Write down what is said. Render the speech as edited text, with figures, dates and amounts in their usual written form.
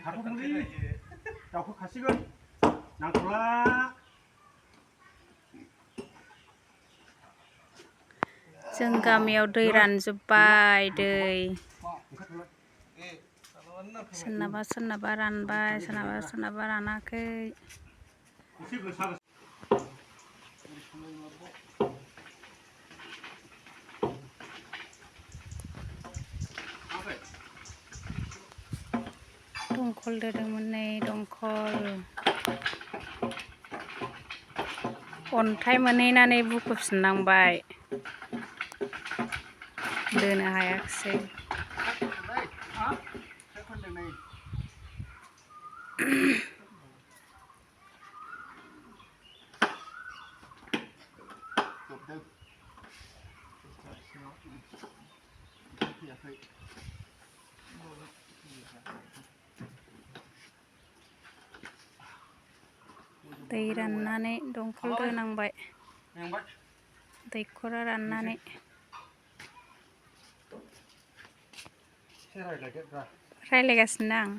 दाउखौ खासिगोन नांथ'ला जों गामियाव दै रानजोब्बाय दै सोरनाबा सोरनाबा रानबाय सोरनाबा सोरनाबा रानाखै दंखल दोदोंमोन नै दंखल अन्थाइ मोनहैनानै बुखुफिननांबाय दोनो हायाखिसै दै राननानै दंखल दोनांबाय दैखरा राननानै रायलायगासिनो आं